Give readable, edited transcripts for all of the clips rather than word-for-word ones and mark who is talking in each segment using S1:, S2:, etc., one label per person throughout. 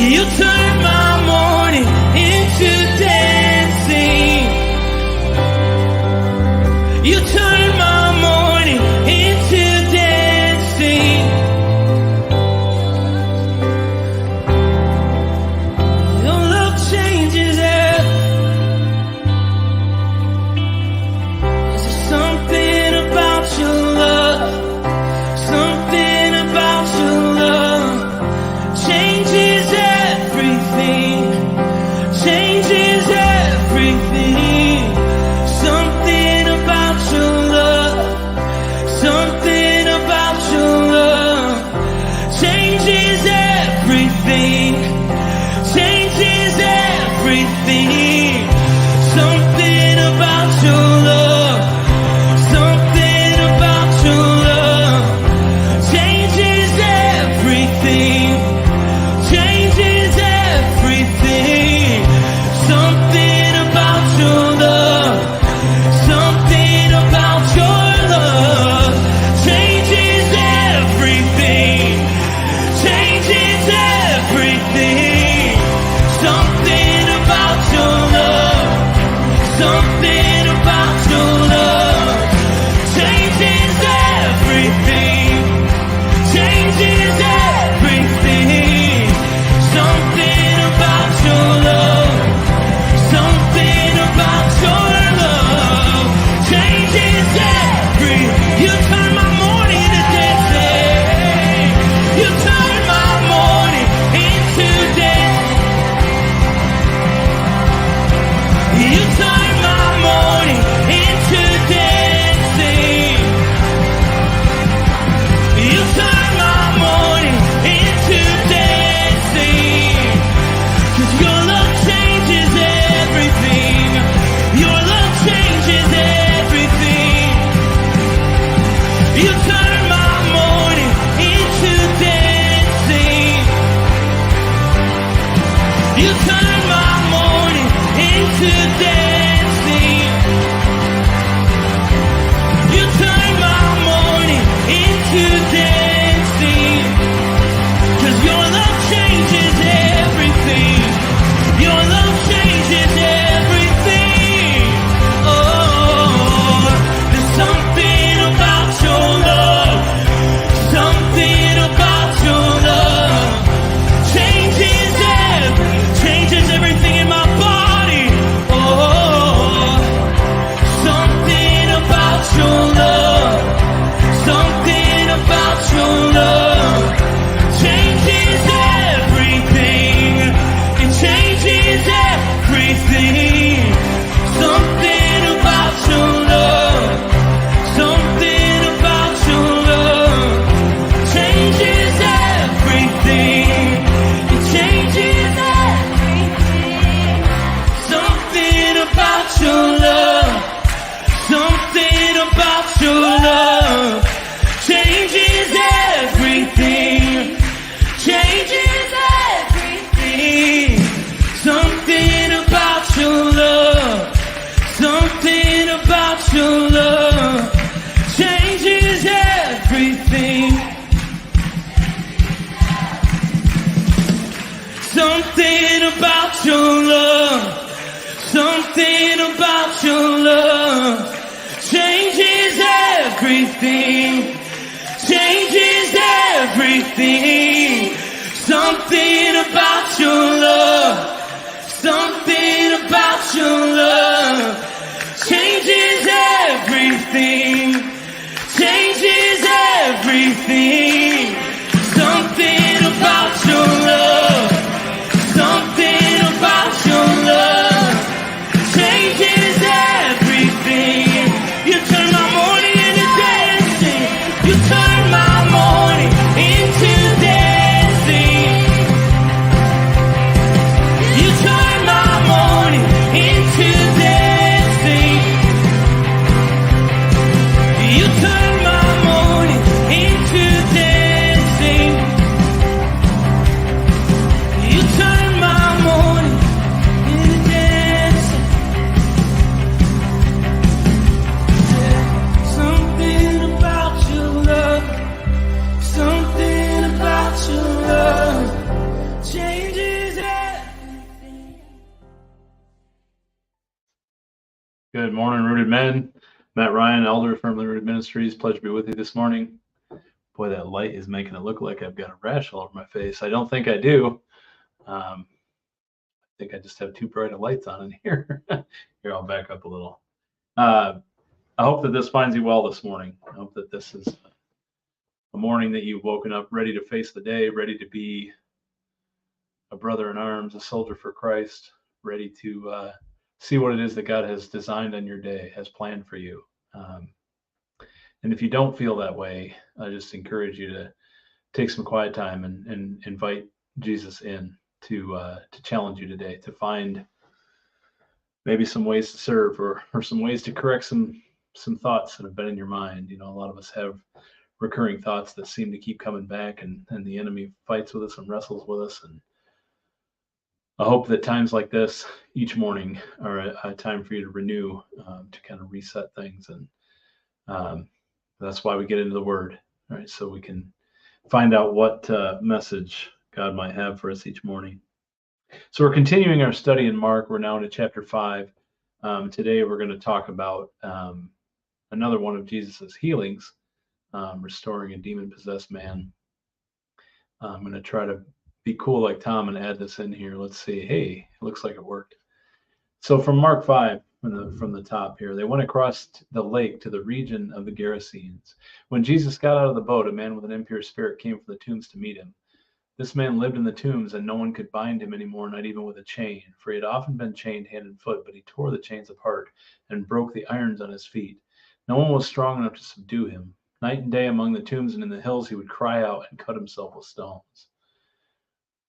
S1: You turn my morning into dancing. You turn my morning into dancing. Your love changes everything. There's something about your love. Something about your love changes everything. Changes everything. Something about your love. Something about your love changes everything. Changes everything. Something about your love. Something about your love changes everything. Changes everything. Something about your love. Something about your love changes everything. Changes everything. Something about your love. Something about your love changes everything. Changes everything. Something about your love. Something about your love changes every. You turn my morning into dancing. You turn my morning into dance. You turn my morning into dancing. You turn my morning into dancing. 'Cause your love changes everything. Your love changes everything. You turn my morning into dancing. You turn my morning into dancing. You turn my morning into dancing. 'Cause your love changes everything. Your love changes everything. Oh, there's something about your love. Something about your love changes everything in my body. Oh, something about your love. Something about your love changes everything. It changes everything. Something about your love. Something about your love changes everything. It changes everything. Something about your love. Something about your love changes everything. Changes everything. Something about your love. Something about your love changes everything. Something about your love. Something about your love changes everything. Changes everything. Something about your love. Something about your love changes everything. Changes everything. Something about your love. Something about your love changes everything. You turn my morning into dancing. You turn my morning into dancing. You turn my morning into dancing.
S2: Good morning, Rooted Men. Matt Ryan, elder of Firmly Rooted Ministries. Pleasure to be with you this morning. Boy, that light is making it look like I've got a rash all over my face. I don't think I do. I think I just have too bright of lights on in here. Here, I'll back up a little. I hope that this finds you well this morning. I hope that this is a morning that you've woken up ready to face the day, ready to be a brother in arms, a soldier for Christ, ready to see what it is that God has designed on your day, has planned for you. And if you don't feel that way, I just encourage you to take some quiet time and invite Jesus in to challenge you today, to find maybe some ways to serve or some ways to correct some thoughts that have been in your mind. You know, a lot of us have recurring thoughts that seem to keep coming back, and the enemy fights with us and wrestles with us. And I hope that times like this each morning are a time for you to renew, to kind of reset things. And that's why we get into the Word, right? So we can find out what message God might have for us each morning. So we're continuing our study in Mark. We're now into chapter 5. Today we're going to talk about another one of Jesus's healings, restoring a demon-possessed man. I'm going to try to be cool like Tom and add this in here. Let's see. Hey, it looks like it worked. So from Mark 5, from the top here, they went across the lake to the region of the Gerasenes. When Jesus got out of the boat, a man with an impure spirit came from the tombs to meet him. This man lived in the tombs, and no one could bind him anymore, not even with a chain, for he had often been chained hand and foot, but he tore the chains apart and broke the irons on his feet. No one was strong enough to subdue him. Night and day among the tombs and in the hills, he would cry out and cut himself with stones.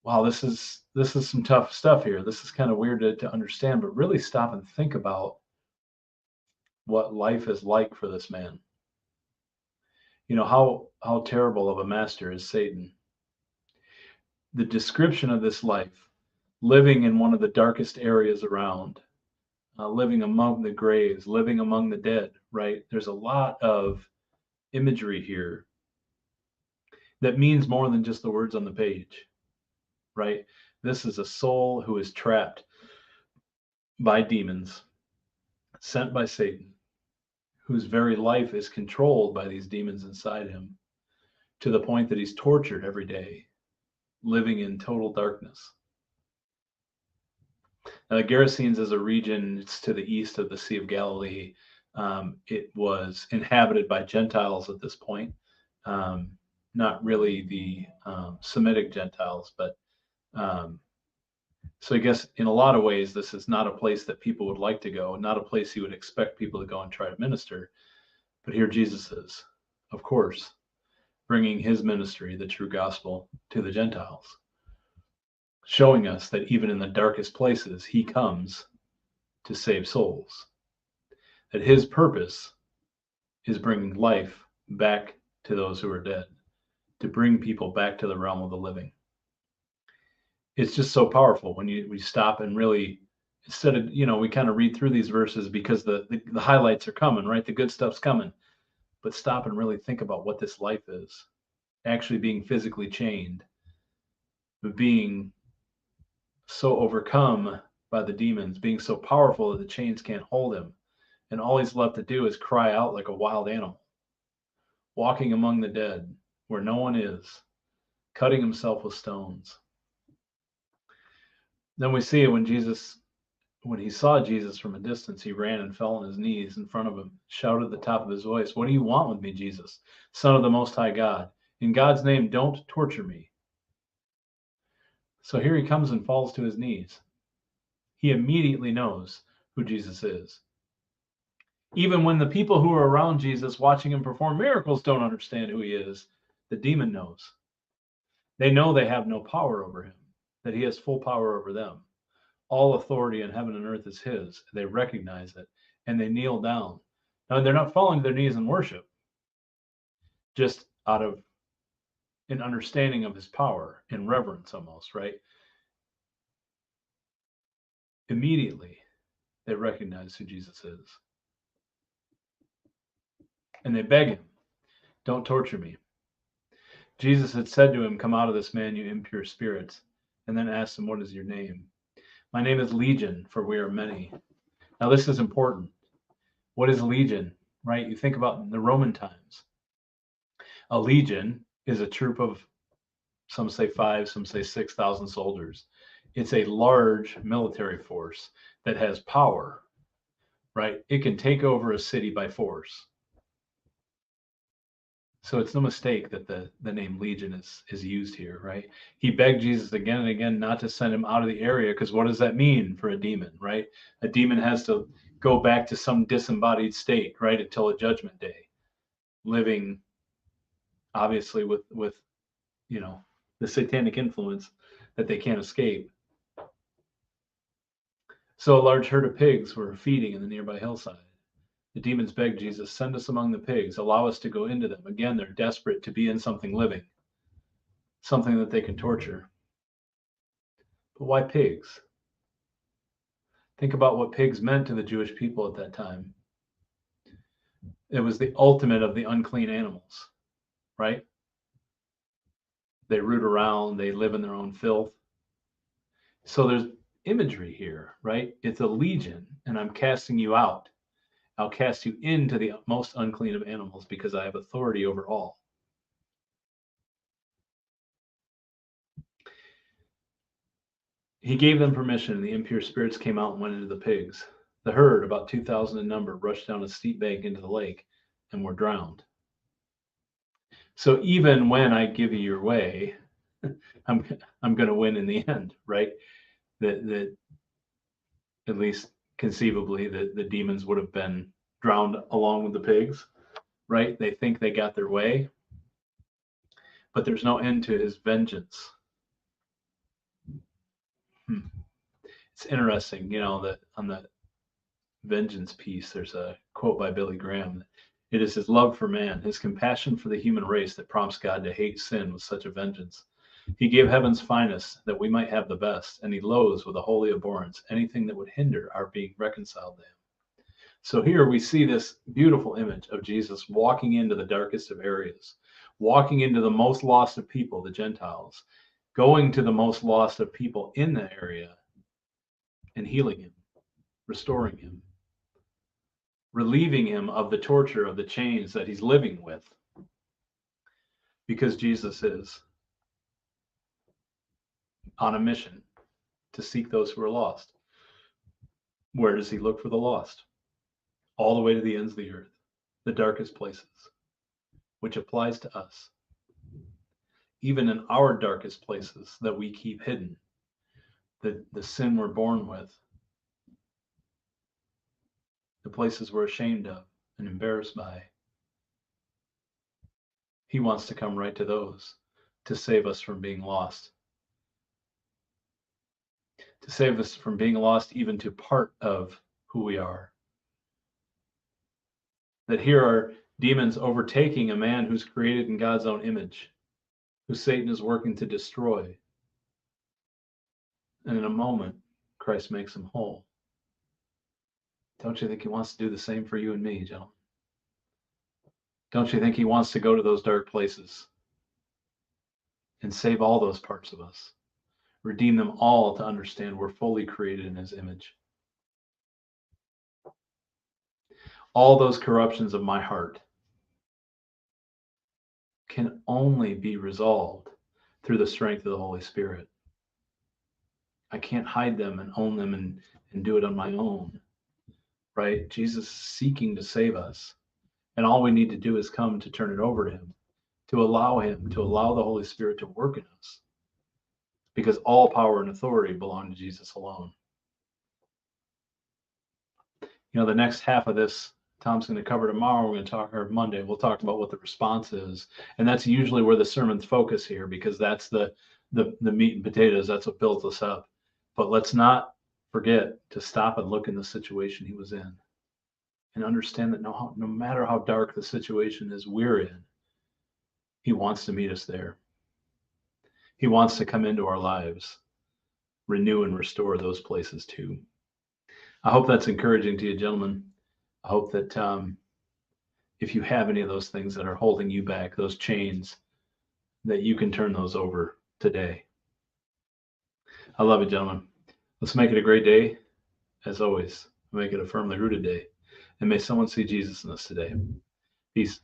S2: Wow, this is some tough stuff here. This is kind of weird to understand, but really stop and think about what life is like for this man. You know, how terrible of a master is Satan. The description of this life, living in one of the darkest areas around, living among the graves, living among the dead, right? There's a lot of imagery here that means more than just the words on the page, right? This is a soul who is trapped by demons, sent by Satan, whose very life is controlled by these demons inside him, to the point that he's tortured every day, living in total darkness. Now, the Gerasenes is a region, it's to the east of the Sea of Galilee. It was inhabited by Gentiles at this point, not really the Semitic Gentiles, but so I guess in a lot of ways, this is not a place that people would like to go, not a place you would expect people to go and try to minister. But here Jesus is, of course, bringing his ministry, the true gospel, to the Gentiles, showing us that even in the darkest places, he comes to save souls, that his purpose is bringing life back to those who are dead, to bring people back to the realm of the living. It's just so powerful when we stop and really, instead of, we kind of read through these verses because the highlights are coming, right? The good stuff's coming, but stop and really think about what this life is. Actually being physically chained, being so overcome by the demons, being so powerful that the chains can't hold him. And all he's left to do is cry out like a wild animal, walking among the dead where no one is, cutting himself with stones. Then we see when he saw Jesus from a distance, he ran and fell on his knees in front of him, shouted at the top of his voice, "What do you want with me, Jesus, Son of the Most High God? In God's name, don't torture me." So here he comes and falls to his knees. He immediately knows who Jesus is. Even when the people who are around Jesus watching him perform miracles don't understand who he is, the demon knows. They know they have no power over him, that he has full power over them. All authority in heaven and earth is his. They recognize it, and they kneel down. Now, they're not falling to their knees in worship, just out of an understanding of his power, in reverence almost, right? Immediately, they recognize who Jesus is. And they beg him, "Don't torture me." Jesus had said to him, "Come out of this man, you impure spirits," and then asked him, "What is your name?" "My name is Legion, for we are many." Now, this is important. What is legion, right? You think about the Roman times. A legion is a troop of, some say 5, some say 6,000 soldiers. It's a large military force that has power, right? It can take over a city by force. So it's no mistake that the name Legion is used here, right? He begged Jesus again and again not to send him out of the area, because what does that mean for a demon, right? A demon has to go back to some disembodied state, right, until a judgment day, living obviously with the satanic influence that they can't escape. So a large herd of pigs were feeding in the nearby hillside. The demons begged Jesus, send us among the pigs, allow us to go into them. Again, they're desperate to be in something living, something that they can torture. But why pigs? Think about what pigs meant to the Jewish people at that time. It was the ultimate of the unclean animals, right? They root around, they live in their own filth. So there's imagery here, right? It's a legion, and I'm casting you out. I'll cast you into the most unclean of animals because I have authority over all. He gave them permission, and the impure spirits came out and went into the pigs. The herd, about 2,000 in number, rushed down a steep bank into the lake and were drowned. So even when I give you your way, I'm going to win in the end, right? That at least conceivably the demons would have been drowned along with the pigs, right? They think they got their way, but there's no end to his vengeance. It's interesting, that on the vengeance piece, there's a quote by Billy Graham. It is his love for man, his compassion for the human race that prompts God to hate sin with such a vengeance. He gave heaven's finest that we might have the best, and he loathes with a holy abhorrence anything that would hinder our being reconciled to him. So here we see this beautiful image of Jesus walking into the darkest of areas, walking into the most lost of people, the Gentiles, going to the most lost of people in the area and healing him, restoring him, relieving him of the torture of the chains that he's living with, because Jesus is on a mission to seek those who are lost. Where does he look for the lost? All the way to the ends of the earth, the darkest places, which applies to us. Even in our darkest places that we keep hidden, the sin we're born with, the places we're ashamed of and embarrassed by, he wants to come right to those to save us from being lost. To save us from being lost even to part of who we are. That here are demons overtaking a man who's created in God's own image, who Satan is working to destroy. And in a moment, Christ makes him whole. Don't you think he wants to do the same for you and me, gentlemen? Don't you think he wants to go to those dark places and save all those parts of us? Redeem them all to understand we're fully created in his image. All those corruptions of my heart can only be resolved through the strength of the Holy Spirit. I can't hide them and own them and do it on my own, right? Jesus is seeking to save us. And all we need to do is come to turn it over to him, to allow the Holy Spirit to work in us. Because all power and authority belong to Jesus alone. The next half of this, Tom's going to cover tomorrow. We're going to talk, or Monday, we'll talk about what the response is. And that's usually where the sermon's focus here, because that's the meat and potatoes. That's what builds us up. But let's not forget to stop and look in the situation he was in and understand that no matter how dark the situation is we're in, he wants to meet us there. He wants to come into our lives, renew and restore those places too. I hope that's encouraging to you, gentlemen. I hope that if you have any of those things that are holding you back, those chains, that you can turn those over today. I love it, gentlemen. Let's make it a great day. As always, make it a firmly rooted day. And may someone see Jesus in us today. Peace.